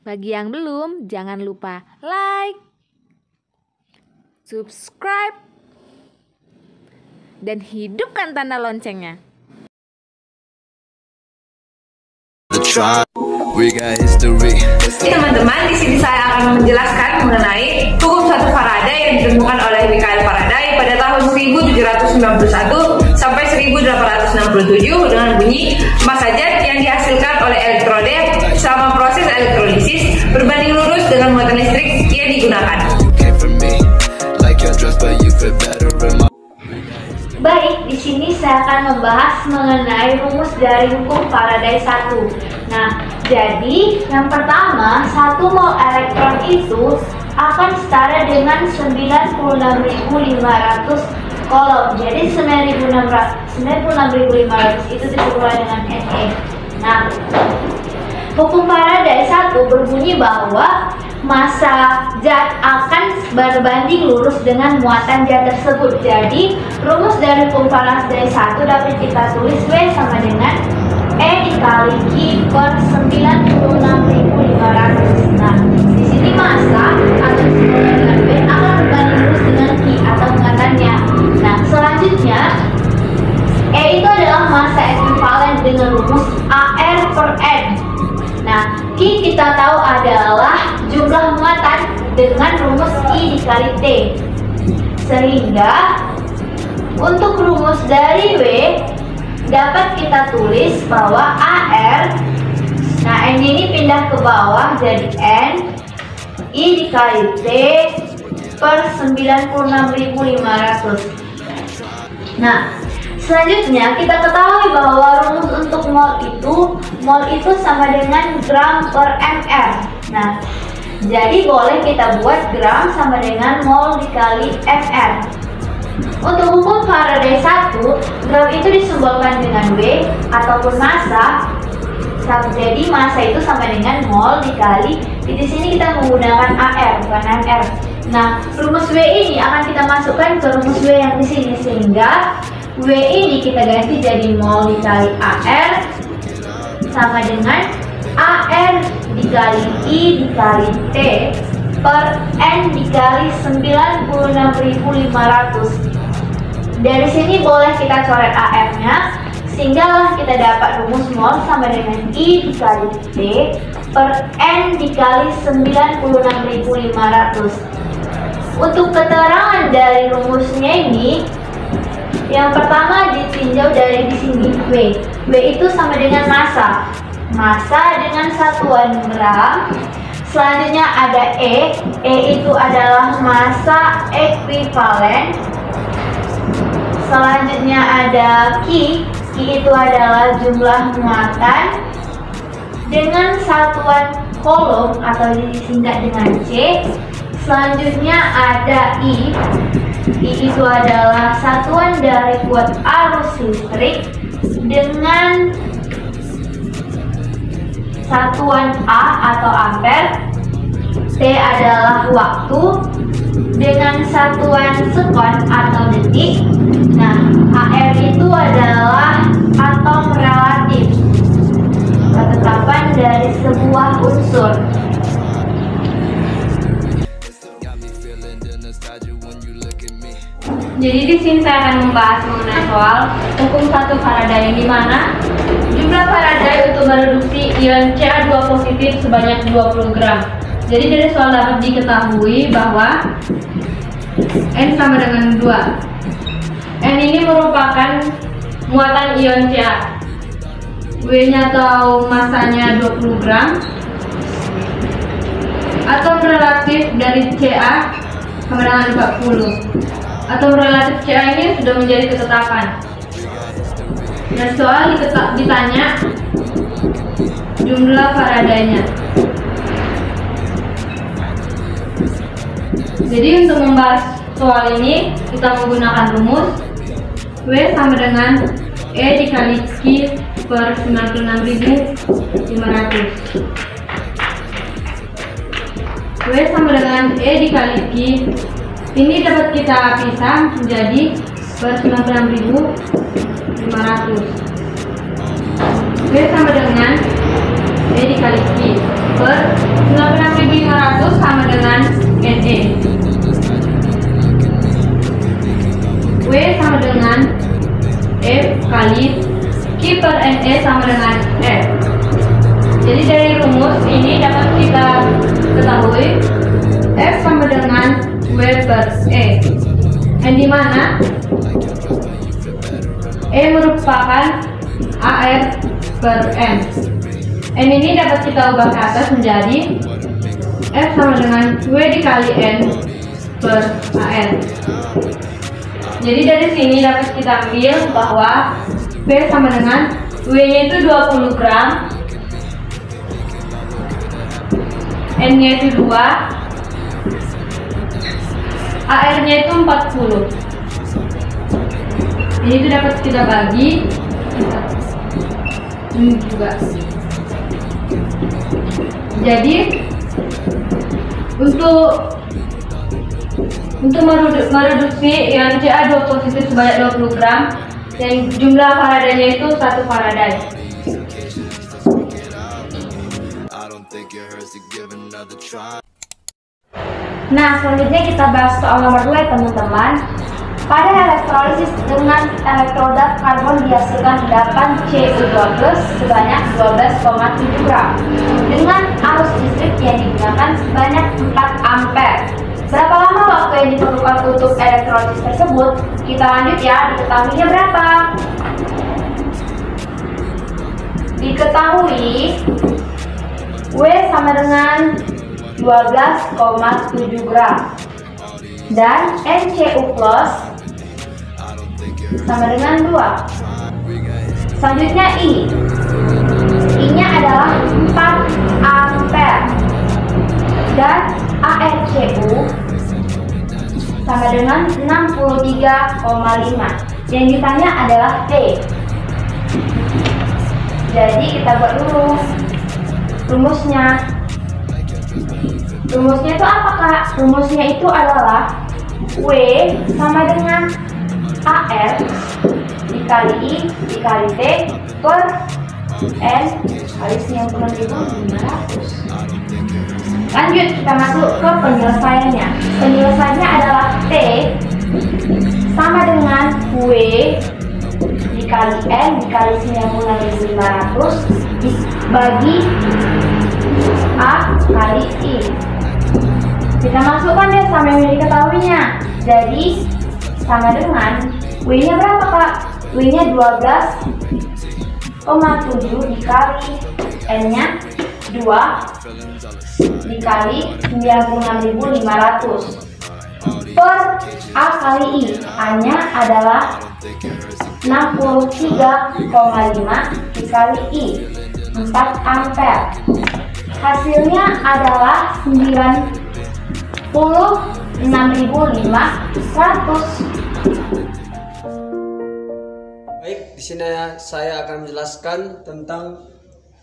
Bagi yang belum, jangan lupa like, subscribe, dan hidupkan tanda loncengnya. Teman-teman, di sini saya akan menjelaskan mengenai hukum satu Faraday yang ditemukan oleh Michael Faraday pada tahun 1791 sampai 1867 dengan bunyi massa zat yang dihasilkan oleh elektroda selama proses elektrolisis berbanding lurus dengan muatan listrik yang digunakan. Baik, di sini saya akan membahas mengenai rumus dari hukum Faraday 1. Nah, jadi yang pertama, 1 mol elektron itu akan setara dengan 96.500 kolom. Jadi 96.500 itu dikumpulkan dengan Ne. Nah, hukum Faraday 1 berbunyi bahwa massa zat akan berbanding lurus dengan muatan zat tersebut. Jadi, rumus dari hukum Faraday 1 dapat kita tulis W sama dengan E dikali Q per 96.500. Nah, di sini massa atau disebut dengan W akan berbanding lurus dengan Q atau muatannya. Nah, selanjutnya E itu adalah massa ekuivalen dengan rumus AR per N. Nah, Q kita tahu adalah jumlah muatan dengan rumus I dikali T. Sehingga untuk rumus dari W dapat kita tulis bahwa AR, nah N ini pindah ke bawah jadi N I dikali T per 96.500. Nah, selanjutnya kita ketahui bahwa rumus untuk mol itu sama dengan gram per ml. Nah, jadi boleh kita buat gram sama dengan mol dikali ml. Untuk hukum Faraday 1, gram itu disimbolkan dengan W ataupun massa. Jadi massa itu sama dengan mol dikali, di sini kita menggunakan AR bukan ml. Nah, rumus W ini akan kita masukkan ke rumus W yang di sini, sehingga W ini kita ganti jadi mol dikali AR sama dengan AR dikali I dikali T per N dikali 96.500. Dari sini boleh kita coret AR-nya, sehinggalah kita dapat rumus mol sama dengan I dikali T per N dikali 96.500. Untuk keterangan dari rumusnya ini, yang pertama ditinjau dari di sini W. W itu sama dengan massa. Massa dengan satuan gram. Selanjutnya ada E. E itu adalah massa ekuivalen. Selanjutnya ada Q. Q itu adalah jumlah muatan dengan satuan kolom atau disingkat dengan C. Selanjutnya ada I. I itu adalah satuan dari kuat arus listrik dengan satuan A atau ampere. T adalah waktu dengan satuan sekon atau detik. Nah, AR itu adalah atom relatif, ketetapan dari sebuah unsur. Jadi di sini saya akan membahas mengenai soal hukum satu Faraday, di mana jumlah Faraday untuk mereduksi ion Ca2 positif sebanyak 20 gram. Jadi dari soal dapat diketahui bahwa N sama dengan 2. N ini merupakan muatan ion Ca. W-nya atau masanya 20 gram. Atom relatif dari Ca sama dengan 40. Atom relatif Ca ini sudah menjadi ketetapan. Dan soal ditanya jumlah Faraday-nya. Jadi untuk membahas soal ini kita menggunakan rumus W sama dengan E dikali Q per 96.500. W sama dengan E dikali Q. Ini dapat kita pisah menjadi per 96.500. W sama dengan E dikali Q per per E, yang dimana E merupakan AR per M. N ini dapat kita ubah ke atas menjadi F sama dengan W dikali N per AR. Jadi dari sini dapat kita ambil bahwa V sama dengan W nya itu 20 gram, N nya itu 2, AR nya itu 40. Ini itu dapat kita bagi ini juga. Jadi untuk mereduksi ion Ca2 positif sebanyak 20 gram dan jumlah Faraday-nya itu 1 Faraday. Nah, selanjutnya kita bahas soal nomor 2 ya teman-teman. Pada elektrolisis dengan elektroda karbon dihasilkan 8Cu2+ sebanyak 12,7 gram dengan arus listrik yang digunakan sebanyak 4 ampere. Berapa lama waktu yang diperlukan untuk elektrolisis tersebut? Kita lanjut ya, diketahuinya berapa? Diketahui W sama dengan 12,7 gram dan NCu+ sama dengan 2. Selanjutnya I nya adalah 4 ampere dan ArCu sama dengan 63,5. Yang ditanya adalah T. Jadi kita buat dulu rumusnya. Rumusnya itu apa Kak? Rumusnya itu adalah W sama dengan AR dikali I dikali T per N kali 96.500. Lanjut, kita masuk ke penyelesaiannya. Penyelesaiannya adalah T sama dengan W dikali N dikali 96.500 dibagi A kali I. Kita masukkan deh sama yang diketahuinya. Jadi sama dengan W nya berapa Kak? W nya 12,7 dikali N nya 2 dikali 96.500 per A kali I. A nya adalah 63,5 dikali I 4 ampere. Hasilnya adalah 96.500. Baik, di sini saya akan menjelaskan tentang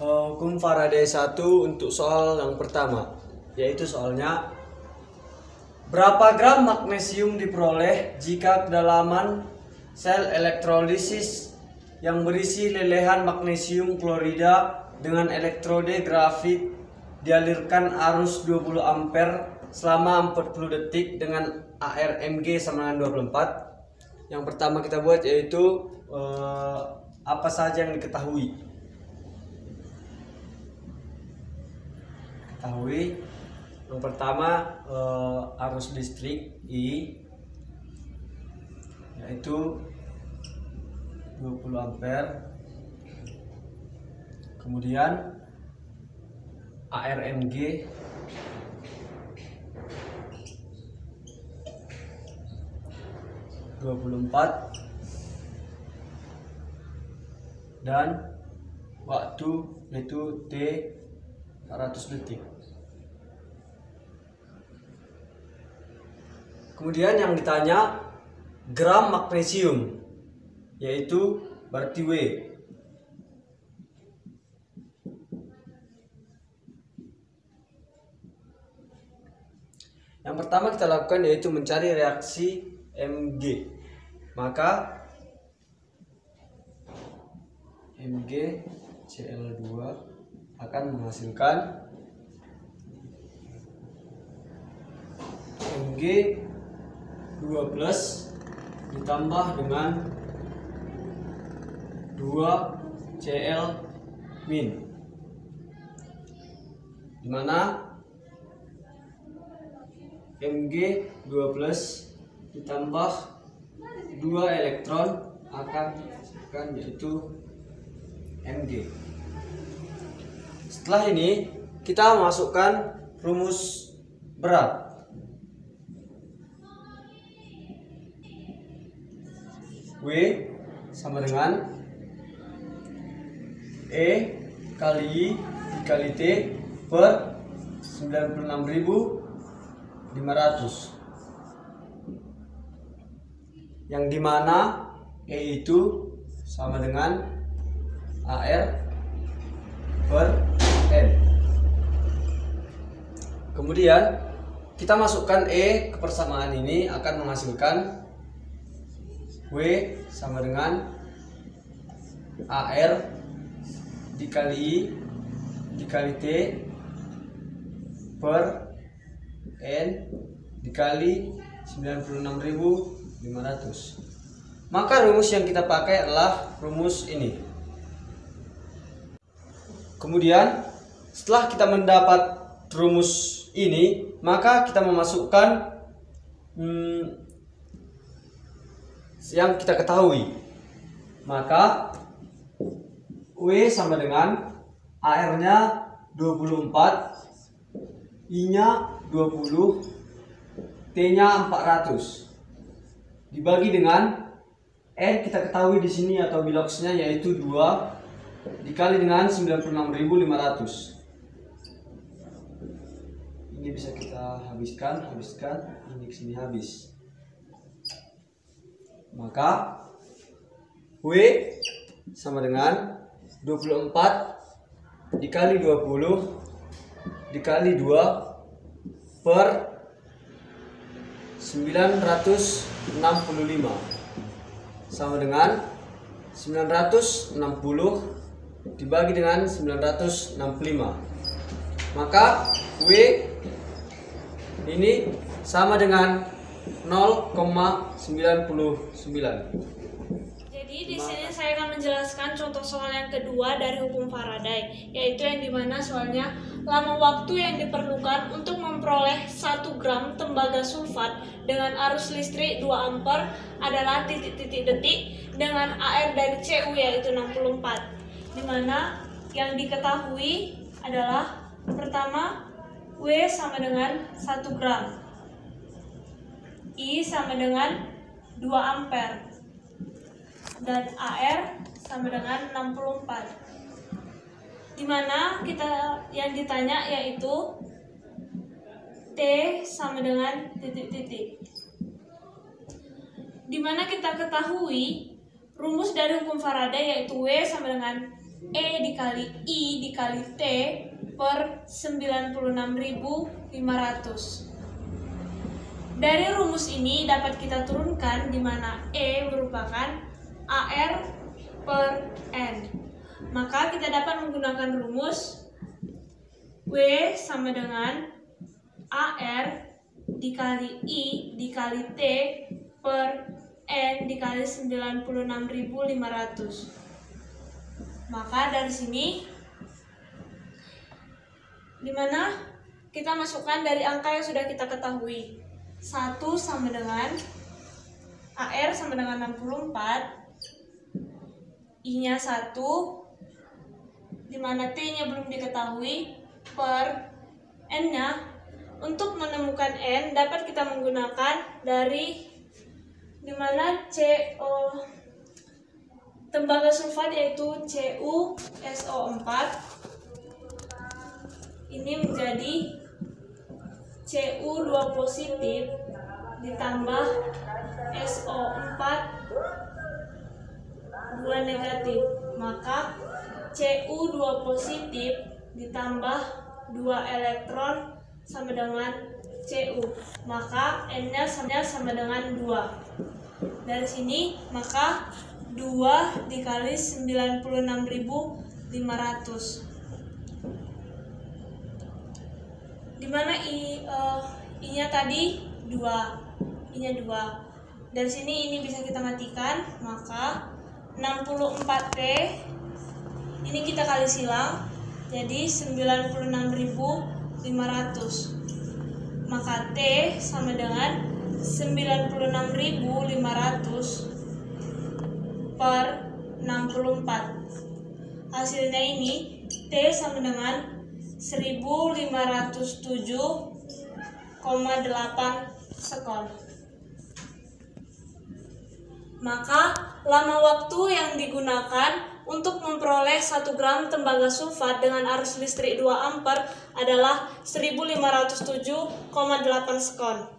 hukum Faraday 1 untuk soal yang pertama, yaitu soalnya berapa gram magnesium diperoleh jika kedalaman sel elektrolisis yang berisi lelehan magnesium klorida dengan elektrode grafit dialirkan arus 20 ampere selama 40 detik dengan ARMG sama dengan 24. Yang pertama kita buat yaitu apa saja yang diketahui. Yang pertama arus listrik I yaitu 20 ampere. Kemudian ARMG dan waktu yaitu T 100 detik. Kemudian yang ditanya gram magnesium yaitu berarti W. Yang pertama kita lakukan yaitu mencari reaksi Mg. Maka Mg Cl2 akan menghasilkan Mg 2+ ditambah dengan 2 Cl min, dimana Mg2+ ditambah 2 elektron akan yaitu Mg. Setelah ini kita masukkan rumus berat. W sama dengan E kali I dikali T per 96.500, yang dimana E itu sama dengan AR per N. Kemudian kita masukkan E ke persamaan ini akan menghasilkan W sama dengan AR dikali I dikali T per N dikali 96.500. Maka rumus yang kita pakai adalah rumus ini. Kemudian setelah kita mendapat rumus ini, maka kita memasukkan yang kita ketahui. Maka W sama dengan AR-nya 24, I-nya 20, T-nya 400. Dibagi dengan N kita ketahui di sini atau biloxnya yaitu 2 dikali dengan 96.500. Ini bisa kita habiskan, ini sini habis. Maka W sama dengan 24 dikali 20 dikali 2 per 965 sama dengan 960 dibagi dengan 965. Maka W ini sama dengan 0,99. Jadi di sini saya akan menjelaskan contoh soal yang kedua dari hukum Faraday, yaitu yang dimana soalnya lama waktu yang diperlukan untuk memperoleh 1 gram tembaga sulfat dengan arus listrik 2 ampere adalah titik-titik detik dengan AR dari Cu yaitu 64. Dimana yang diketahui adalah pertama W sama dengan 1 gram, I sama dengan 2 ampere, dan AR sama dengan 64. Dimana kita yang ditanya yaitu T sama dengan titik-titik. Dimana kita ketahui rumus dari hukum Faraday yaitu W sama dengan E dikali I dikali T per 96.500. Dari rumus ini dapat kita turunkan di mana E merupakan AR per N. Maka kita dapat menggunakan rumus W sama dengan AR dikali I dikali T per N dikali 96.500. Maka dari sini dimana kita masukkan dari angka yang sudah kita ketahui. 1 sama dengan AR sama dengan 64, I-nya 1, dimana T-nya belum diketahui, per N-nya. Untuk menemukan N dapat kita menggunakan dari dimana tembaga sulfat yaitu CuSO4 ini menjadi Cu2 positif ditambah SO4 2 negatif, maka Cu2 positif ditambah 2 elektron sama dengan Cu, maka N-nya sama dengan 2. Dari sini maka 2 dikali 96.500, dimana I-nya tadi 2, I-nya 2. Dari sini ini bisa kita matikan, maka 64T ini kita kali silang jadi 96.500. Maka T sama dengan 96.500 per 64. Hasilnya ini T sama dengan 1507,8 sekon. Maka lama waktu yang digunakan untuk memperoleh 1 gram tembaga sulfat dengan arus listrik 2 ampere adalah 1507,8 sekon.